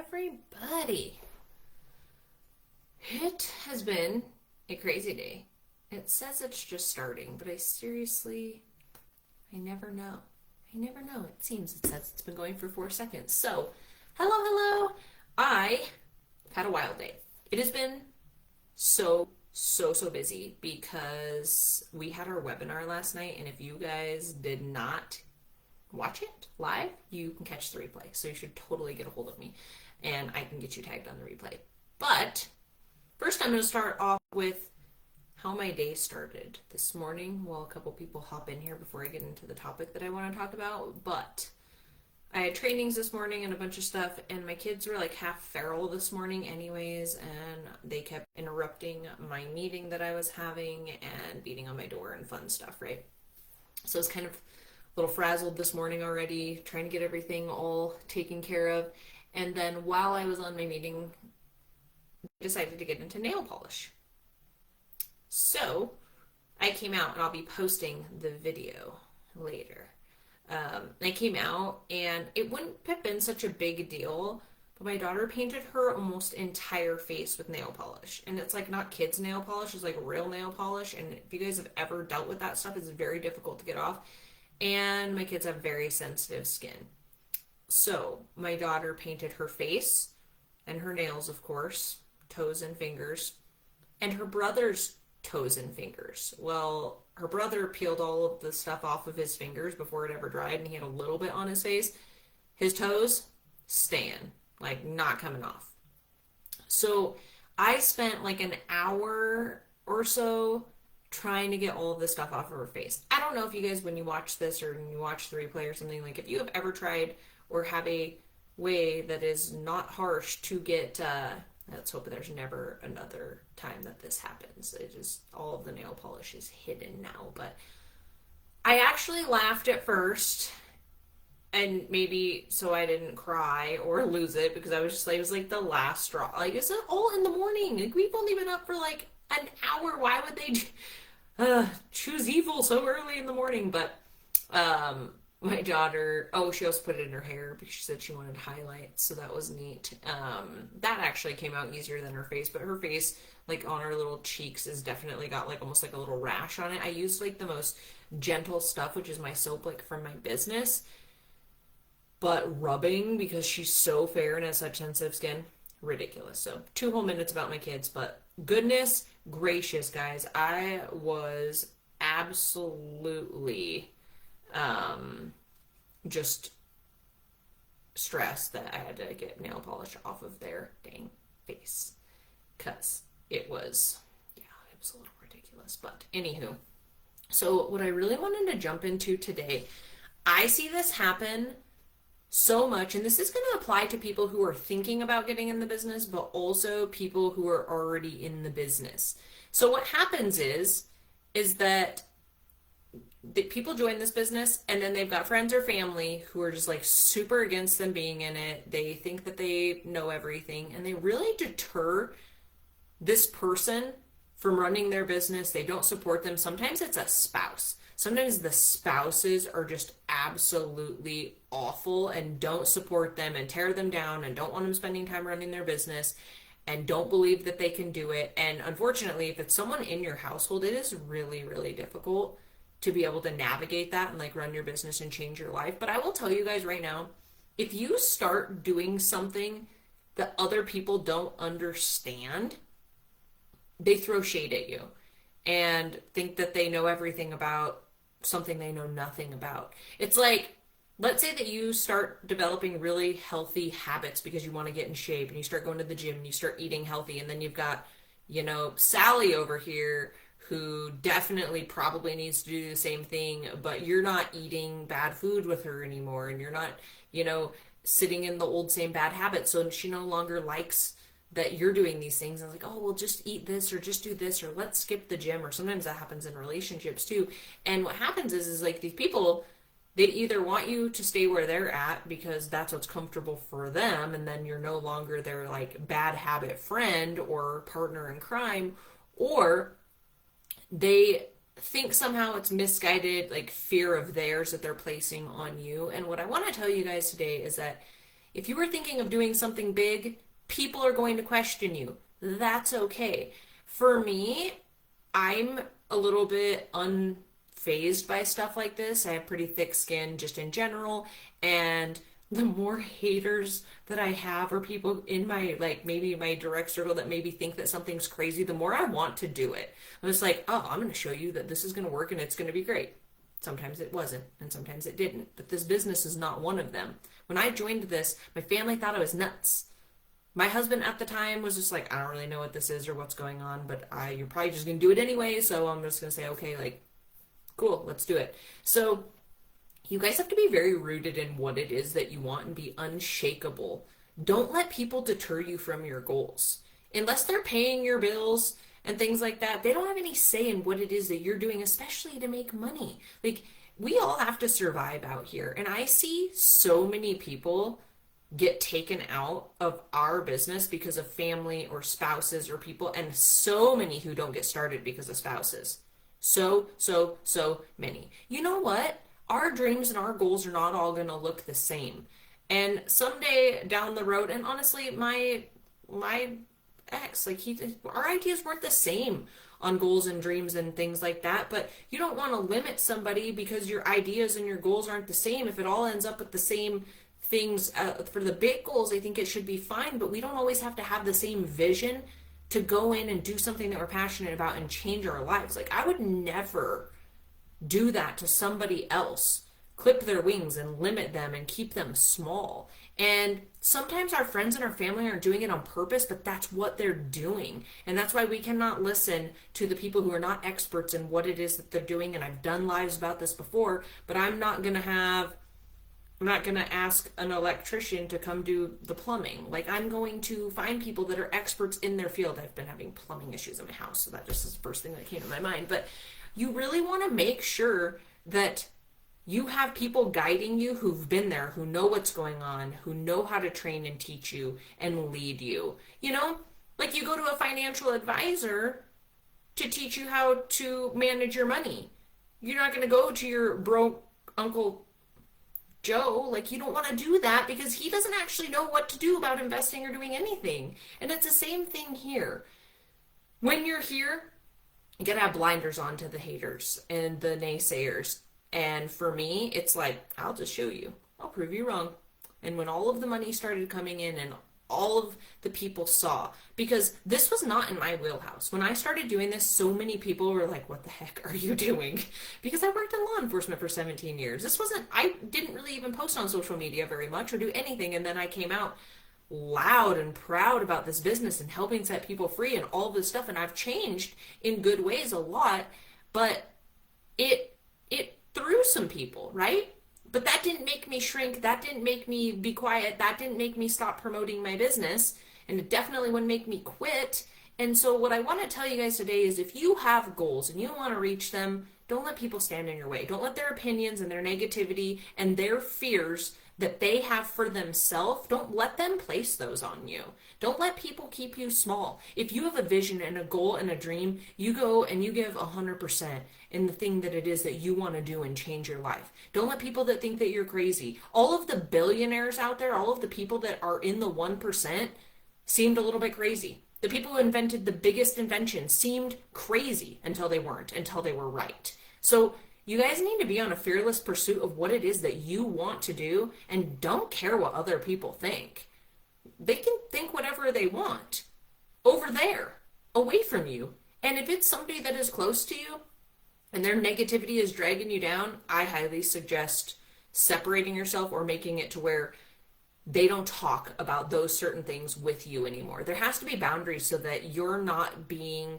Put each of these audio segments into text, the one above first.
everybody. It has been a crazy day. It says it's just starting, but I never know. I never know. It says it's been going for 4 seconds. So, hello. I had a wild day. It has been so busy because we had our webinar last night, and if you guys did not watch it live, you can catch the replay. So you should totally get a hold of me and I can get you tagged on the replay. But first, I'm going to start off with how my day started this morning. Well, a couple people hop in here before I get into the topic that I want to talk about. But I had trainings this morning and a bunch of stuff, and my kids were like half feral this morning anyways, and they kept interrupting my meeting that I was having and beating on my door and fun stuff, right? So I was kind of a little frazzled this morning already, trying to get everything all taken care of. And then while I was on my meeting, I decided to get into nail polish. So I came out, and I'll be posting the video later. I came out, and it wouldn't have been such a big deal, but my daughter painted her almost entire face with nail polish. And it's like not kids nail polish, it's like real nail polish. And if you guys have ever dealt with that stuff, it's very difficult to get off. And my kids have very sensitive skin. So my daughter painted her face and her nails, of course, toes and fingers, and her brother's toes and fingers. Well, her brother peeled all of the stuff off of his fingers before it ever dried, and he had a little bit on his face. His toes, staying, like not coming off. So I spent like an hour or so trying to get all of this stuff off of her face. I don't know if you guys, when you watch this or when you watch the replay or something, like if you have ever tried or have a way that is not harsh to get, let's hope there's never another time that this happens. It just, all of the nail polish is hidden now. But I actually laughed at first, and maybe so I didn't cry or lose it, because I was just like, it was like the last straw. Like, it's all in the morning. Like, we've only been up for like an hour. Why would they choose evil so early in the morning? But my daughter, she also put it in her hair because she said she wanted highlights, so that was neat. That actually came out easier than her face, but her face, like on her little cheeks, is definitely got like almost like a little rash on it. I used like the most gentle stuff, which is my soap, like from my business, but rubbing, because she's so fair and has such sensitive skin, ridiculous. So 2 whole minutes about my kids, but goodness gracious, guys, I was absolutely just stressed that I had to get nail polish off of their dang face, because it was a little ridiculous. But anywho, so what I really wanted to jump into today, I see this happen so much, and this is going to apply to people who are thinking about getting in the business, but also people who are already in the business. So what happens is that people join this business, and then they've got friends or family who are just like super against them being in it. They think that they know everything, and they really deter this person from running their business. They don't support them. Sometimes it's a spouse. Sometimes the spouses are just absolutely awful and don't support them and tear them down and don't want them spending time running their business and don't believe that they can do it. And unfortunately, if it's someone in your household, it is really, really difficult to be able to navigate that and like run your business and change your life. But I will tell you guys right now, if you start doing something that other people don't understand, they throw shade at you and think that they know everything about something they know nothing about. It's like, let's say that you start developing really healthy habits because you want to get in shape, and you start going to the gym and you start eating healthy, and then you've got, Sally over here who definitely probably needs to do the same thing, but you're not eating bad food with her anymore, and you're not, sitting in the old same bad habits. So she no longer likes that you're doing these things. And like, oh, well, just eat this or just do this, or let's skip the gym. Or sometimes that happens in relationships too. And what happens is like these people, they either want you to stay where they're at because that's what's comfortable for them, and then you're no longer their like bad habit friend or partner in crime, or they think somehow it's misguided like fear of theirs that they're placing on you. And what I want to tell you guys today is that If you are thinking of doing something big, people are going to question you. That's okay. For me, I'm a little bit unfazed by stuff like this. I have pretty thick skin just in general, and the more haters that I have, or people in my, like, maybe my direct circle that maybe think that something's crazy, the more I want to do it. I'm just like, oh, I'm going to show you that this is going to work and it's going to be great. Sometimes it wasn't, and sometimes it didn't. But this business is not one of them. When I joined this, my family thought I was nuts. My husband at the time was just like, I don't really know what this is or what's going on, but you're probably just going to do it anyway. So I'm just going to say, okay, like, cool, let's do it. So you guys have to be very rooted in what it is that you want and be unshakable. Don't let people deter you from your goals. Unless they're paying your bills and things like that, they don't have any say in what it is that you're doing, especially to make money. Like, we all have to survive out here. And I see so many people get taken out of our business because of family or spouses or people, and so many who don't get started because of spouses. So many. You know what? Our dreams and our goals are not all going to look the same. And someday down the road, and honestly, my ex, like, our ideas weren't the same on goals and dreams and things like that, but you don't want to limit somebody because your ideas and your goals aren't the same. If it all ends up with the same things, for the big goals, I think it should be fine, but we don't always have to have the same vision to go in and do something that we're passionate about and change our lives. Like, I would never do that to somebody else, clip their wings and limit them and keep them small. And sometimes our friends and our family aren't doing it on purpose, but that's what they're doing. And that's why we cannot listen to the people who are not experts in what it is that they're doing. And I've done lives about this before, but I'm not going to ask an electrician to come do the plumbing. Like, I'm going to find people that are experts in their field. I've been having plumbing issues in my house, so that just is the first thing that came to my mind. But you really want to make sure that you have people guiding you who've been there, who know what's going on, who know how to train and teach you and lead you. You know, like, you go to a financial advisor to teach you how to manage your money. You're not going to go to your broke Uncle Joe. Like, you don't want to do that because he doesn't actually know what to do about investing or doing anything. And it's the same thing here. When you're here, you gotta have blinders on to the haters and the naysayers. And for me, it's like, I'll just show you. I'll prove you wrong. And when all of the money started coming in and all of the people saw, because this was not in my wheelhouse. When I started doing this, so many people were like, what the heck are you doing? Because I worked in law enforcement for 17 years. I didn't really even post on social media very much or do anything. And then I came out loud and proud about this business and helping set people free and all this stuff. And I've changed in good ways a lot, but it threw some people, right? But that didn't make me shrink. That didn't make me be quiet. That didn't make me stop promoting my business. And it definitely wouldn't make me quit. And so what I want to tell you guys today is, if you have goals and you want to reach them, don't let people stand in your way. Don't let their opinions and their negativity and their fears that they have for themselves, don't let them place those on you. Don't let people keep you small. If you have a vision and a goal and a dream, you go and you give 100% in the thing that it is that you want to do and change your life. Don't let people that think that you're crazy. All of the billionaires out there, all of the people that are in the 1% seemed a little bit crazy. The people who invented the biggest invention seemed crazy until they weren't, until they were right. So you guys need to be on a fearless pursuit of what it is that you want to do, and don't care what other people think. They can think whatever they want over there, away from you. And if it's somebody that is close to you and their negativity is dragging you down, I highly suggest separating yourself or making it to where they don't talk about those certain things with you anymore. There has to be boundaries so that you're not being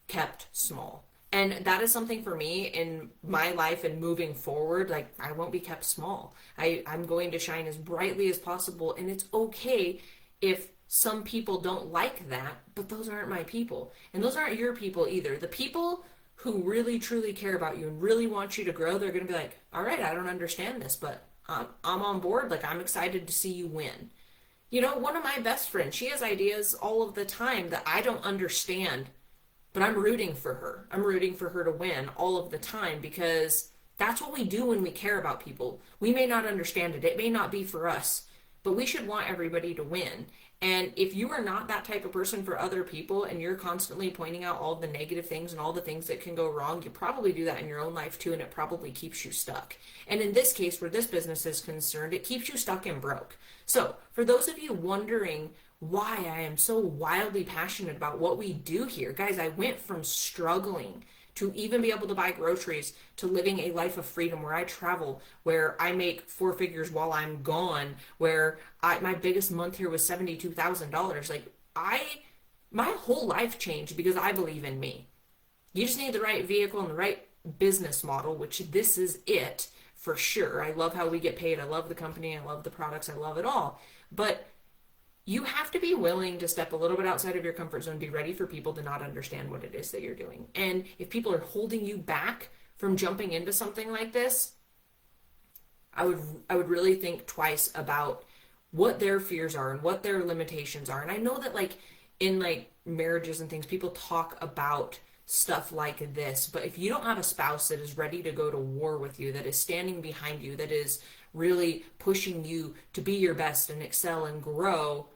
kept small. And that is something for me in my life and moving forward. Like, I won't be kept small. I'm going to shine as brightly as possible. And it's okay if some people don't like that, but those aren't my people. And those aren't your people either. The people who really, truly care about you and really want you to grow, they're going to be like, all right, I don't understand this, but I'm on board. Like, I'm excited to see you win. You know, one of my best friends, she has ideas all of the time that I don't understand, but I'm rooting for her. I'm rooting for her to win all of the time, because that's what we do when we care about people. We may not understand it. It may not be for us, but we should want everybody to win. And if you are not that type of person for other people and you're constantly pointing out all the negative things and all the things that can go wrong, you probably do that in your own life too, and it probably keeps you stuck. And in this case, where this business is concerned, it keeps you stuck and broke. So, for those of you wondering why I am so wildly passionate about what we do here, guys, I went from struggling to even be able to buy groceries, to living a life of freedom where I travel, where I make four figures while I'm gone, where my biggest month here was $72,000. Like my whole life changed because I believe in me. You just need the right vehicle and the right business model, which this is it for sure. I love how we get paid. I love the company. I love the products. I love it all. But you have to be willing to step a little bit outside of your comfort zone, be ready for people to not understand what it is that you're doing. And if people are holding you back from jumping into something like this, I would really think twice about what their fears are and what their limitations are. And I know that like in like marriages and things, people talk about stuff like this, but if you don't have a spouse that is ready to go to war with you, that is standing behind you, that is really pushing you to be your best and excel and grow,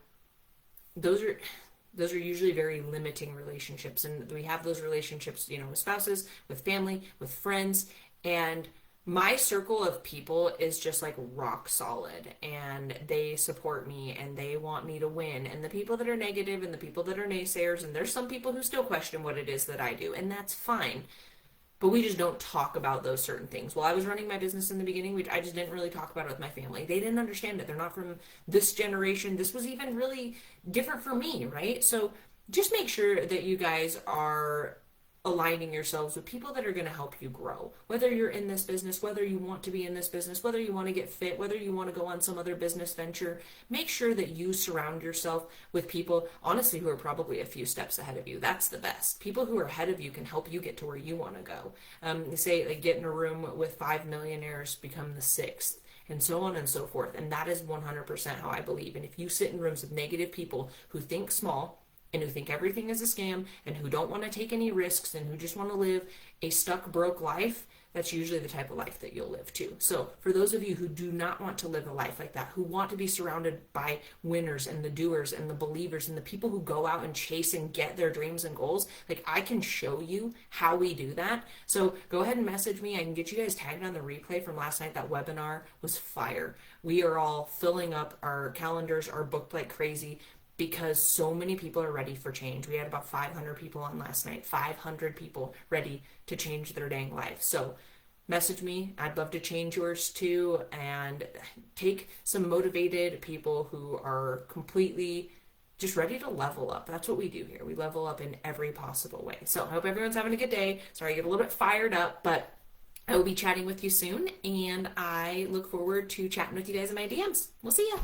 those are usually very limiting relationships. And we have those relationships, with spouses, with family, with friends, and my circle of people is just like rock solid, and they support me and they want me to win. And the people that are negative and the people that are naysayers, and there's some people who still question what it is that I do, and that's fine. But we just don't talk about those certain things. While I was running my business in the beginning, I just didn't really talk about it with my family. They didn't understand it. They're not from this generation. This was even really different for me, right? So just make sure that you guys are aligning yourselves with people that are going to help you grow. Whether you're in this business, whether you want to be in this business, whether you want to get fit, whether you want to go on some other business venture, make sure that you surround yourself with people, honestly, who are probably a few steps ahead of you. That's the best. People who are ahead of you can help you get to where you want to go. They say like, get in a room with 5 millionaires, become the sixth, and so on and so forth. And that is 100% how I believe. And if you sit in rooms with negative people who think small, and who think everything is a scam, and who don't want to take any risks, and who just want to live a stuck, broke life, that's usually the type of life that you'll live too. So for those of you who do not want to live a life like that, who want to be surrounded by winners and the doers and the believers and the people who go out and chase and get their dreams and goals, like I can show you how we do that. So go ahead and message me. I can get you guys tagged on the replay from last night. That webinar was fire. We are all filling up our calendars, are booked like crazy, because so many people are ready for change. We had about 500 people on last night, 500 people ready to change their dang life. So message me. I'd love to change yours too, and take some motivated people who are completely just ready to level up. That's what we do here. We level up in every possible way. So I hope everyone's having a good day. Sorry I get a little bit fired up, but I will be chatting with you soon, and I look forward to chatting with you guys in my DMs. We'll see ya.